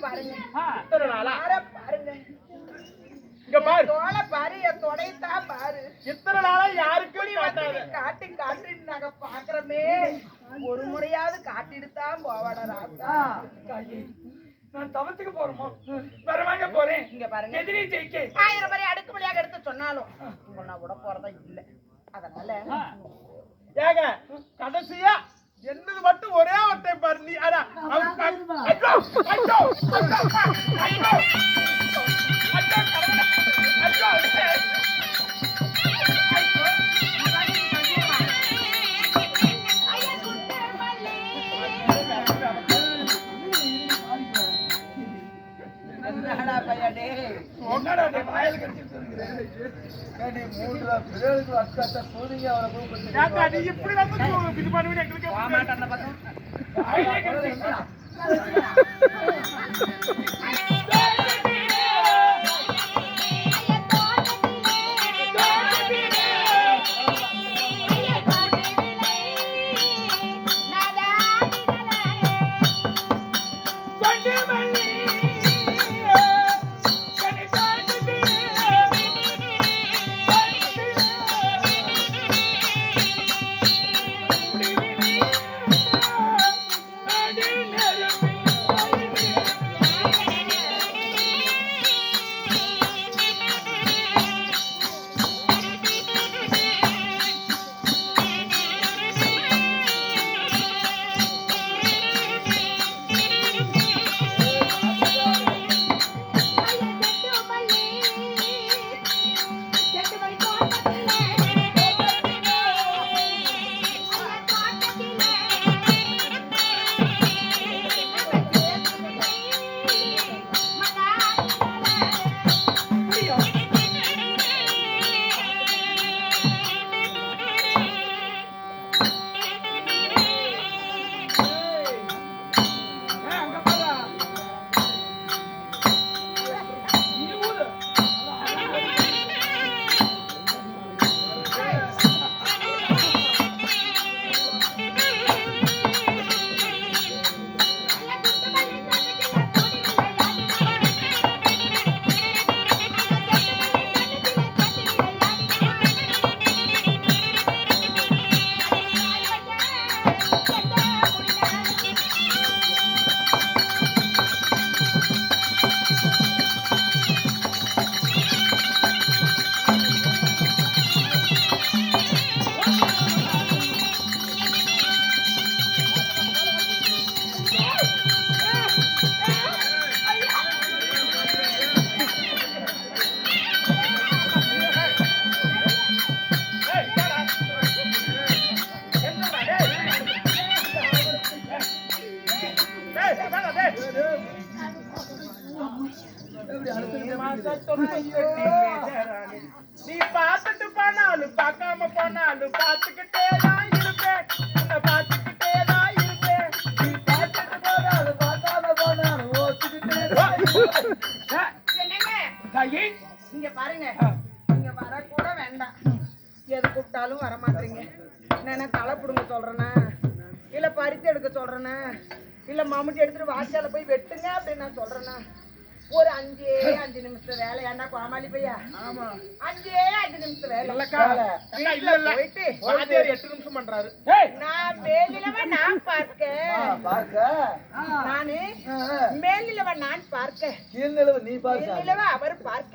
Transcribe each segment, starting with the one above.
பாருங்க இத்தனை நாளா பாருங்க இங்க பாரு தோளை பாரு என் தொடையத்தான் பாரு இத்தனை நாளா யாருக்கும் காட்டி காட்டிட்டு நாங்க பாக்குறோமே ஒரு முறையாவது காட்டிட்டு தான் போவாடா ராத்தா நான் தவத்துக்கு போறோமோ வரவாங்க போறேன் இங்க பாருங்க எதிரி ஜெயிக்க 1000 முறை அடுக்குமொழியாக எடுத்து சொன்னாலும் நான் விட போறதா இல்ல அதனால ஏங்க கடைசியா என்னது மட்டும் ஒரே ஒருத்தை பாரு நீ அடா நீ பார்த்துட்டு போனாலும் பார்க்காம போனாலும் பார்த்துக்கிட்டே தான் இருப்பேன் உன்னை பார்த்துக்கிட்டே தான் இருப்பேன் நீ பார்த்துட்டு போனாலும் பார்க்காம போனாலும் ஓத்துக்கிட்டே இங்க பாருங்க நீங்க வர கூட வேண்டாம் எது கூப்பிட்டாலும் வரமாட்டீங்க நான் தலை புடுங்க சொல்றேன்னா இல்ல பருத்தி எடுக்க சொல்றேன்னா இல்ல மம்முட்டி எடுத்துட்டு வாய்க்கால போய் வெட்டுங்க அப்படின்னு நான் சொல்றேன்னா ஒரு 5 நிமிஷம் வேலை ஏண்டா கோமாளி பையா 5 நிமிஷம் வேலை போயிட்டு 8 நிமிஷம் பண்றாரு நான் மேலிலவன் நான் பார்க்க நானு மேலிலவன் நான் பார்க்க நீ பார்க்க அவர் பார்க்க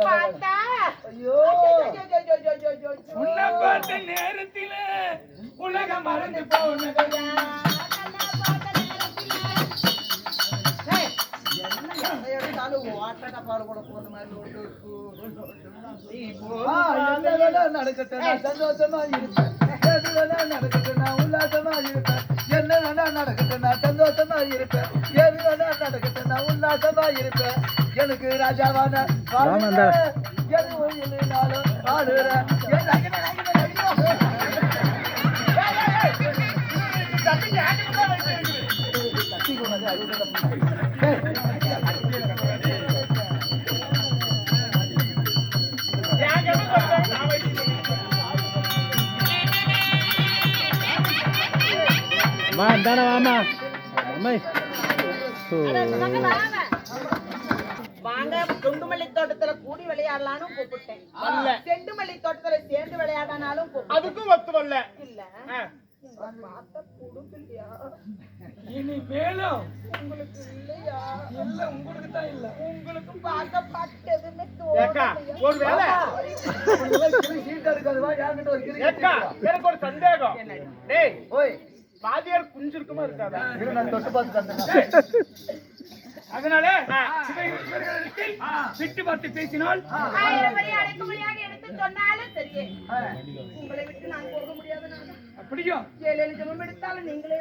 பார்த்தா ஐயோ உன்னை பார்த்த நேரத்தில உலகம் மறந்து போனதையா நடக்கட்டும் சந்தோஷமா இருப்பேன் நடக்கட்டும் நான் உல்லாசமா இருப்பேன் என்ன வேணா நடக்கட்டும் நான் சந்தோஷமா இருப்பேன் எது வேணா நடக்கட்டும் நான் உல்லாசமா இருப்பேன் எனக்கு ராஜாவான எது இல்லைனாலும் ஆடுறேன் வாமா வாங்க குண்டுமல்லி தோட்டத்துல கூடி விளையாடலாம்னு கூப்பிட்டேன். செண்டுமல்லி தோட்டத்துல சேர்ந்து விளையாடனாலும் அதுக்கும் ஒத்து வரல. இல்ல பார்த்த குடுக்கலையா? இனி மேலும் உங்களுக்கு இல்லையா? இல்ல, உங்களுக்கு தான் இல்ல. உங்களுக்கு பார்த்த பாட்டு எதுவுமே ஒருவேளை சீட்டா இருக்காதுவா யார்கிட்ட ஒரு கிரி ஏக்கா, எனக்கு ஒரு சந்தேகம். டேய், ஓய் பாதியார் குஞ்சு இருக்குமா இருக்காதா? இரு நான் தொட்டு பார்த்து தந்தேன். அதனால விட்டு பார்த்து பேசினால் எடுத்து சொன்னாலும் சரியே. உங்களை விட்டு நான் போக முடியாது. அப்படியோ 7 ஜெபம் எடுத்தாலும் நீங்களே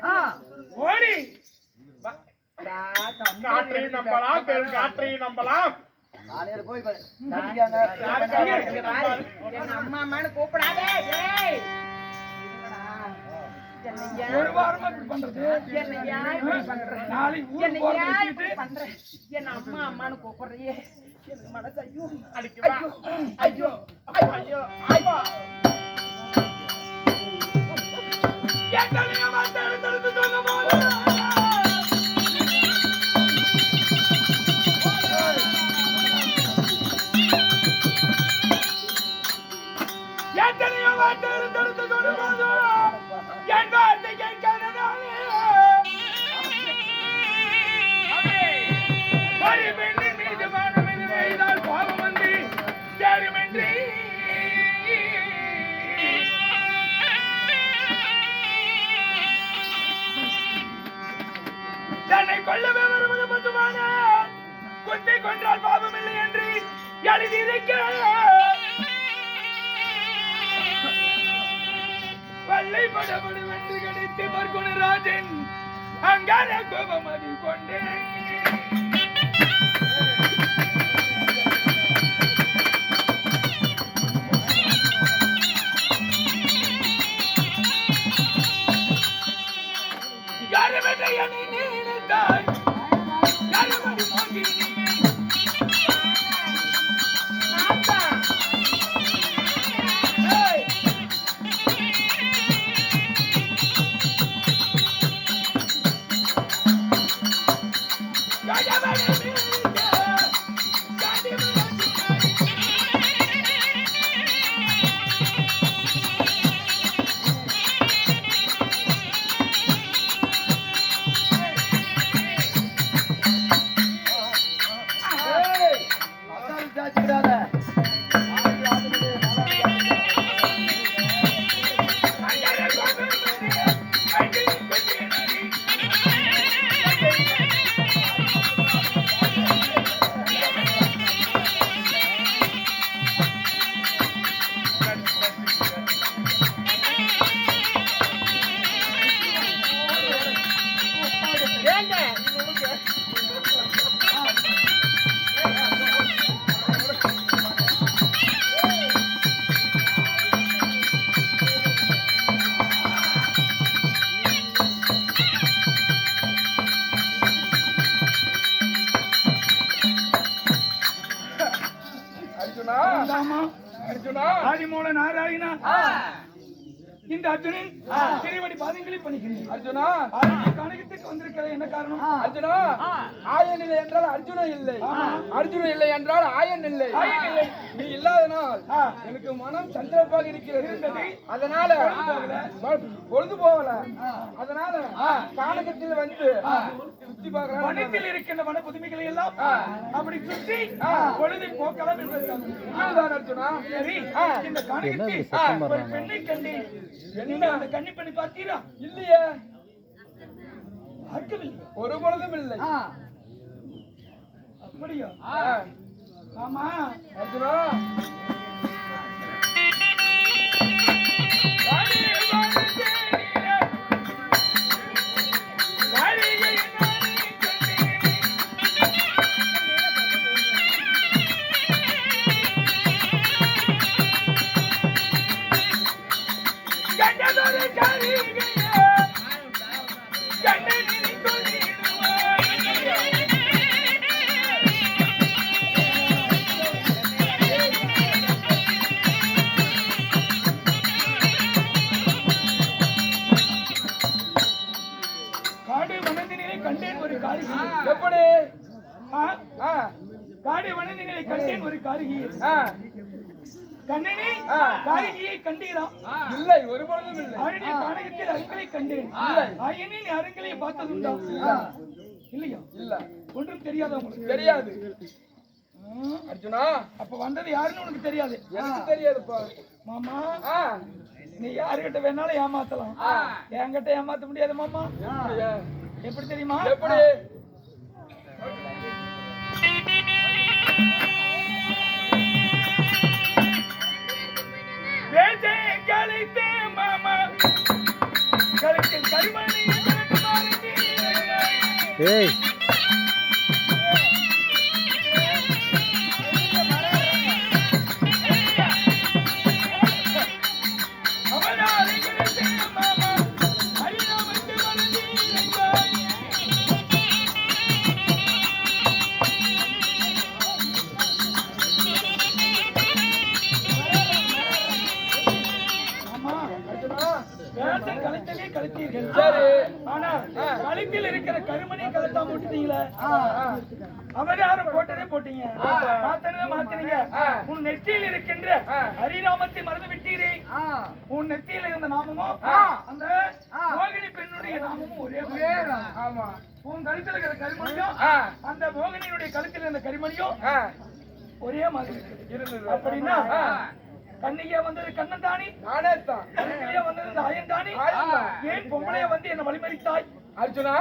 ஓடி காற்றையும் நம்பலாம், பெரும் காற்றையும் நம்பலாம். நானே போய் எங்க அம்மா அம்மான்னு கூப்பிடாதே. ஒரு வாரமா இப்படி பண்றது. நாளைக்கு என்ன அம்மா அம்மான்னு கூப்பிடுறியே, எனக்கு மனசு ஐயோ அடிக்குவா. ஐயோ ஐயோ ஐயோ எத்தனையோ வார்த்தை எடுத்து சொல்லும் போது எத்தனையோ வார்த்தை எடுத்து சொல்லும் போது என் வார்த்தை கேட்காதனாலே ஒரு பெண்ணின் மீது மனமென வைத்தால் பாவம் வந்து சேருமென்றே. தன்னை கொல்லவே வருவது மட்டுமான குத்தி கொன்றால் பாவம் இல்லை என்று எழுதியிருக்க வல்லை படபடு வென்று கிடைத்து மர்குணராஜன் அங்கார கோபம் அது கொண்டு யாருமென்றை என்னை நினைத்தாய் யாருமடி போங்கி அர்ஜுனா ஆதிமூல நாராயணா இந்த அர்ஜுனன் திருவடி பாதங்களில் பணிக்கிறேன். அர்ஜுனா கணக்கத்துக்கு வந்திருக்கிற என்ன காரணம்? அர்ஜுனா ஆயன் இல்லை என்றால் அர்ஜுனன் இல்லை, அர்ஜுனன் இல்லை என்றால் ஆயன் இல்லை. நீ இல்லாதனால் எனக்கு மனம் சஞ்சலப்பாக இருக்கிறது. அதனால பொழுது போகல. அதனால காணகத்தில் வந்து சுத்தி பார்க்கிறேன். வனத்தில் இருக்கின்ற வன புதுமைகளை எல்லாம் அப்படி சுற்றி பொழுதை போக்கலாம் என்று அர்ஜுனா. சரி, இந்த காணகத்தில் ஒரு பெண்ணை கண்டி நீங்க அந்த கண்ணி பண்ணி பார்த்தீரா? இல்லையே, ஒரு பொழுதும் இல்லை. அப்படியா? ஆமா அர்ஜுனா. ஒரு காரிகை. எப்படி காடி வனங்களை கண்டேன் ஒரு காரிகை. கண்ணனே காரிகையை கண்டீரா? இல்லை, ஒரு பொழுதும் இல்லை. அவருடைய கானகத்தில் அருங்களை கண்டேன். ஐயனின் அருங்களை பார்த்ததுண்டா? இல்லையா? இல்ல. ஒன்றும் தெரியாத உங்களுக்கு? தெரியாது. அர்ஜுனா, அப்ப வந்தது யாருன்னு உனக்கு தெரியாது? எனக்கு தெரியாதுப்பா. மாமா, நீ யாருகிட்ட வேணாலும் ஏமாத்தலாம், என்கிட்ட ஏமாத்த முடியாது மாமா. எப்படி தெரியுமா? எப்படி? கழித்தே மாமா கழித்து கருமணி கழித்தீர்கள். ஆனா கழுத்தில் இருக்கிற கருமணியை கலத்தாம விட்டுட்டீங்களே. அவதாரம் போட்டதே போட்டீங்க, மாத்தனதே மாத்தினீங்க. உன் நெற்றியில் இருக்கின்ற ஹரிநாமத்தை மறந்து விட்டீரே. உன் நெற்றியில் இருந்த நாமமும் அந்த மோகினி பெண்ணுடைய நாமமும் ஒரே. ஆமா. உன் கழுத்தில் இருக்கிற கருமணியும் அந்த மோகினியுடைய கழுத்தில் இருந்த கருமணியும் ஒரே மாதிரி இருந்தது. அப்படின்னா கண்ணியா வந்தது கண்ணன் தானி, கண்ணியா வந்தது அயன் தானி. ஏன் பொம்பளைய வந்து என்ன வழிமறித்தாய்? அர்ஜுனா,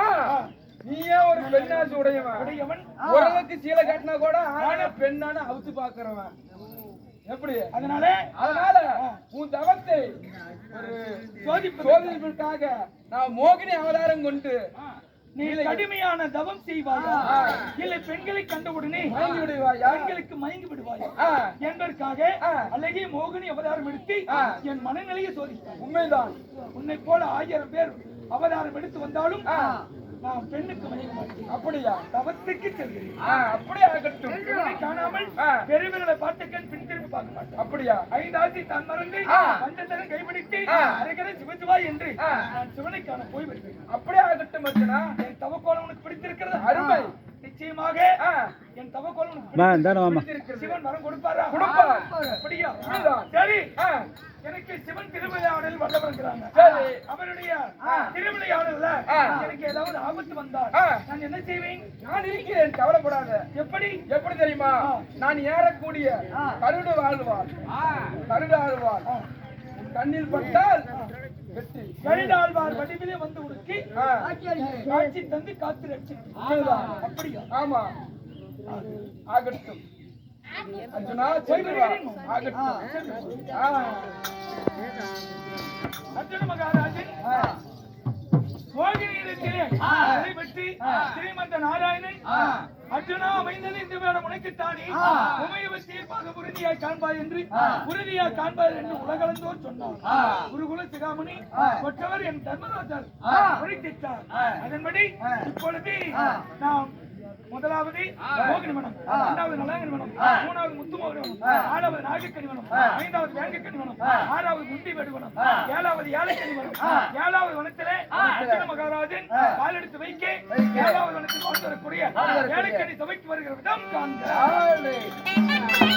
நீயே ஒரு பெண்ணாசு உடையவன். உறவுக்கு சீலை கட்டினா கூட ஆனா பெண்ணான அவுத்து பாக்குறவன். எப்படி? அதனால உன் தவத்தை ஒரு சோதிப்பதற்காக நான் மோகினி அவதாரம் கொண்டு நீ கடுமையான தவம் செய்வாயா, இல்லை பெண்களை கண்டவுடனே மயங்கி விடுவாயா, பெண்களுக்கு மயங்கி விடுவாயா என்பதற்காக அழகிய மோகினி அவதாரம் எடுத்து என் மனநிலையை சோதித்தார். உண்மைதான். உன்னை போல 1000 பேர் அவதாரம் எடுத்து வந்தாலும் நான் பெண்ணுக்கு மயங்க மாட்டேன். அப்படியா? தவத்துக்கு செல்கிறேன். அப்படியே ஆகட்டும். காணாமல் பெருவிரலை பார்த்துக்கன் பின் திரும்பி பார்க்க மாட்டேன். அப்படியா? 5 ஆசி தான் மறந்து பஞ்சதரம் கைப்பிடித்து அரைக்கரை சிவசிவா என்று நான் சிவனை காண போய் வருவேன். அப்படியே ஆகட்டும் அர்ஜுனா. என் தவக்கோலம் உனக்கு பிடித்திருக்கிறது? அருமை. நிச்சயமாக என் தவக்கோலம் உனக்கு பிடித்திருக்கிறது. சிவன் வரம் கொடுப்பாரா? கொடுப்பார். அப்படியா? சரி, எனக்கு சிவன் திருவிளையாடல் வல்லவருங்கிறாங்க. அவருடைய திருவிளையாடல்ல எனக்கு ஏதாவது ஆபத்து வந்தால் நான் என்ன செய்வேன்? நான் இருக்கிறேன், கவலைப்படாத. எப்படி? எப்படி தெரியுமா? நான் ஏறக்கூடிய கருடு வாழ்வாள், கருடு ஆழ்வாள் கண்ணில் பட்டால் வெற்றி. கருடாழ்வார் வடிவிலே வந்து உடுக்கி காட்சி தந்து காத்து ரட்சி. அப்படியா? ஆமா. ஆகட்டும் அர்ஜுனா, ஆகட்டும். அர்ஜுன மகாராஜன் மோகினியிடத்திலே நடைபெற்று ஸ்ரீமந்த நாராயணன் அர்ஜுனா அமைந்தது இந்த வேடம் உனக்குத்தானே, உமையவசியமாக உறுதியாய் காண்பாய் என்று உறுதியாய் காண்பாய் என்று உலகளந்தோர் சொன்னார். குருகுல சிகாமணி கொற்றவர் என் தர்மராஜர் உரைத்திட்டார். அதன்படி இப்பொழுது நாம் முதலாவது மோகினி மனம், இரண்டாவது நலங்கனி மனம், மூணாவது முத்துமோகினி மனம், நாலாவது நாகக்கனி மனம், ஐந்தாவது வேங்கக்கனி மனம், ஆறாவது முண்டி வேடு மனம், ஏழாவது ஏழைக்கனி மனம். 7வது வனத்திலே அர்ஜுன மகாராஜன் காலெடுத்து வைக்க 7வது வனத்தில் கொண்டு வரக்கூடிய ஏழைக்கனி சபைக்கு வருகிற விதம் காண்க.